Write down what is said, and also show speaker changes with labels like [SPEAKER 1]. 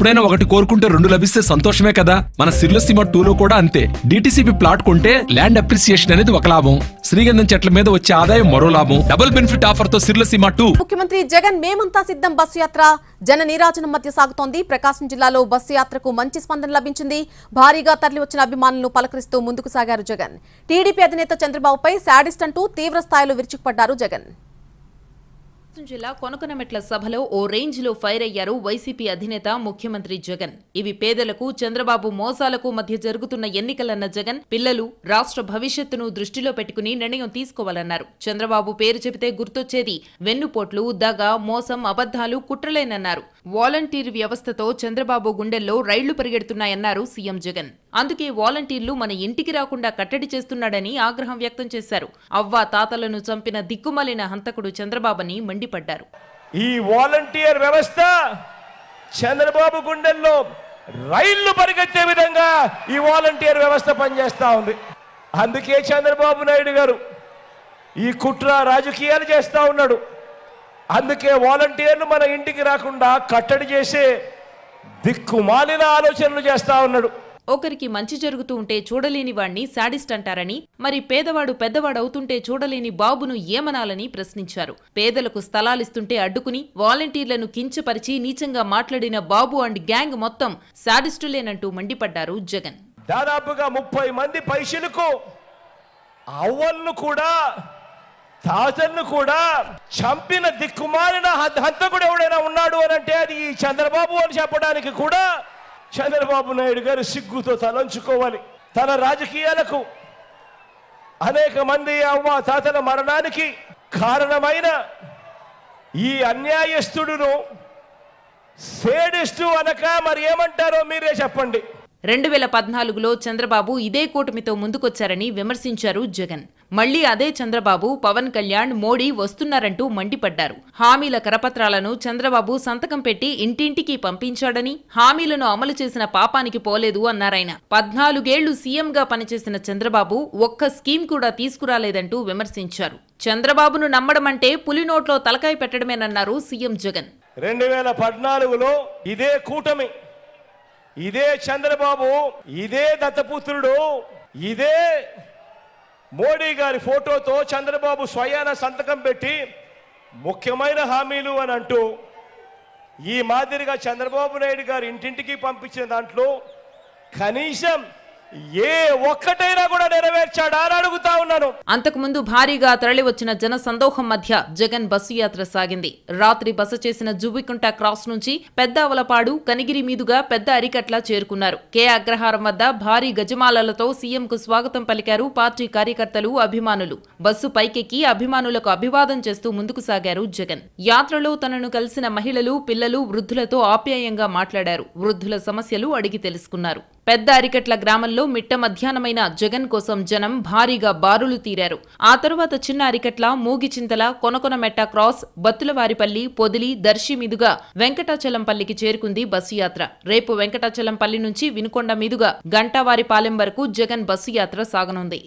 [SPEAKER 1] ఎప్పుడైనా ఒకటి కోరుకుంటే రెండు లభిస్తే సంతోషమే కదా. మన సిర్లసీమ 2లో కూడా అంతే. డిటిసిపి ప్లాట్ కొంటే ల్యాండ్ అప్రిసియేషన్ అనేది ఒక లాభం, శ్రీగంధం చెట్ల మీద వచ్చే ఆదాయం మరో లాభం. డబుల్ బెనిఫిట్ ఆఫర్ తో సిర్లసీమ 2.
[SPEAKER 2] ముఖ్యమంత్రి జగన్ మేమంతా సిద్ధం బస్సు యాత్ర జన నీరాజనం మధ్య సాగుతోంది. ప్రకాశం జిల్లాలో బస్సు యాత్రకు మంచి స్పందన లభించింది. భారీగా తరలి వచ్చిన అభిమానులను పలకరిస్తూ ముందుకు సాగారు జగన్. టీడీపీ అధినేత చంద్రబాబుపై శాడిస్ట్ అంటూ తీవ్ర స్థాయిలో విరుచుకుపడ్డారు జగన్.
[SPEAKER 3] జిల్లా కొనకొనమెట్ల సభలో ఓ రేంజ్ లో ఫైర్ అయ్యారు వైసీపీ అధినేత ముఖ్యమంత్రి జగన్. ఇవి పేదలకు, చంద్రబాబు మోసాలకు మధ్య జరుగుతున్న ఎన్నికలన్న జగన్, పిల్లలు, రాష్ట్ర భవిష్యత్తును దృష్టిలో పెట్టుకుని నిర్ణయం తీసుకోవాలన్నారు. చంద్రబాబు పేరు చెబితే గుర్తొచ్చేది వెన్నుపోట్లు, దగ, మోసం, అబద్ధాలు, కుట్రలేనన్నారు. వాలంటీర్ వ్యవస్థతో చంద్రబాబు గుండెల్లో రైళ్లు పరిగెడుతున్నాయన్నారు సీఎం జగన్. అందుకే వాలంటీర్లు మన ఇంటికి రాకుండా కట్టడి చేస్తున్నాడని ఆగ్రహం వ్యక్తం చేశారు. అవ్వా తాతలను చంపిన దిక్కుమాలిన హంతకుడు చంద్రబాబుని మండిపడ్డారు.
[SPEAKER 4] ఈ వాలంటీర్ వ్యవస్థ చంద్రబాబు గుండెల్లో రైళ్లు పరిగెత్తే విధంగా ఈ వాలంటీర్ వ్యవస్థ పనిచేస్తా ఉంది. అందుకే చంద్రబాబు నాయుడు గారు ఈ కుట్ర రాజకీయాలు చేస్తా ఉన్నాడు. అందుకే వాలంటీర్లు మన ఇంటికి రాకుండా కట్టడి చేసే దిక్కుమాలిన ఆలోచనలు చేస్తా ఉన్నాడు.
[SPEAKER 3] ఒకరికి మంచి జరుగుతూ ఉంటే చూడలేని వాణ్ణి శాడిస్ట్ అంటారని, మరి పేదవాడు పెద్దవాడవుతుంటే చూడలేని బాబును ఏమనాలని ప్రశ్నించారు. పేదలకు స్థలాలిస్తుంటే అడ్డుకుని వాలంటీర్లను కించపరిచి నీచంగా మాట్లాడిన బాబు అండ్ గ్యాంగ్ మొత్తం శాడిస్టులేనంటూ మండిపడ్డారు జగన్.
[SPEAKER 4] దాదాపుగా 30 మంది పైసలకు అవ్వలను కూడా తాతలను కూడా చంపిన దిక్కుమాలిన హంతకుడు ఎవడైనా ఉన్నాడు అని అంటే అది ఈ చంద్రబాబు అని చెప్పడానికి కూడా చంద్రబాబు నాయుడు గారు సిగ్గుతో తలంచుకోవాలి. తన రాజకీయాలకు అనేక మంది అవ్వ తాతల మరణానికి కారణమైన ఈ అన్యాయస్తుడును సేడిస్టు అనక మరి ఏమంటారో మీరే చెప్పండి.
[SPEAKER 3] 2014లో చంద్రబాబు ఇదే కూటమితో ముందుకొచ్చారని విమర్శించారు జగన్. మళ్లీ అదే చంద్రబాబు, పవన్ కళ్యాణ్, మోడీ వస్తున్నారంటూ మండిపడ్డారు. హామీల కరపత్రాలను చంద్రబాబు సంతకం పెట్టి ఇంటింటికి పంపించాడని, హామీలను అమలు చేసిన పాపానికి పోలేదు అన్నారాయన. 14 ఏళ్లు సీఎంగా పనిచేసిన చంద్రబాబు ఒక్క స్కీమ్ కూడా తీసుకురాలేదంటూ విమర్శించారు. చంద్రబాబును నమ్మడమంటే పులినోట్లో తలకాయ పెట్టడమేనన్నారు సీఎం జగన్.
[SPEAKER 4] 2014లో ఇదే కూటమి, ఇదే చంద్రబాబు, ఇదే దత్తపుత్రుడు, ఇదే మోడీ గారి ఫోటోతో చంద్రబాబు స్వయాన సంతకం పెట్టి ముఖ్యమైన హామీలు అని అంటూ ఈ మాదిరిగా చంద్రబాబు నాయుడు గారు ఇంటింటికి పంపించిన దాంట్లో కనీసం ఏ ఒక్కటైనా కూడా నెరవేర్చాడా అని అడుగుతా ఉన్నాను.
[SPEAKER 3] అంతకుముందు భారీగా తరలివచ్చిన జన సందోహం మధ్య జగన్ బస్సు యాత్ర సాగింది. రాత్రి బస చేసిన జువ్వికుంట క్రాస్ నుంచి పెద్దావలపాడు, కనిగిరి మీదుగా పెద్ద అరికట్ల చేరుకున్నారు. కె అగ్రహారం వద్ద భారీ గజమాలలతో సీఎంకు స్వాగతం పలికారు పార్టీ కార్యకర్తలు, అభిమానులు. బస్సు పైకెక్కి అభిమానులకు అభివాదం చేస్తూ ముందుకు సాగారు జగన్. యాత్రలో తనను కలిసిన మహిళలు, పిల్లలు, వృద్ధులతో ఆప్యాయంగా మాట్లాడారు. వృద్ధుల సమస్యలు అడిగి తెలుసుకున్నారు. పెద్ద అరికట్ల గ్రామంలో మిట్ట మధ్యాహ్నమైన జగన్ కోసం జనం భారీగా బారులు తీరారు. ఆ తరువాత చిన్న అరికట్ల, మూగిచింతల, కొనకొనమెట్ట క్రాస్, బత్తులవారిపల్లి, పొదిలి, దర్శి మీదుగా వెంకటాచలంపల్లికి చేరుకుంది బస్సు యాత్ర. రేపు వెంకటాచలంపల్లి నుంచి వినుకొండ మీదుగా గంటావారిపాలెం వరకు జగన్ బస్సు యాత్ర సాగనుంది.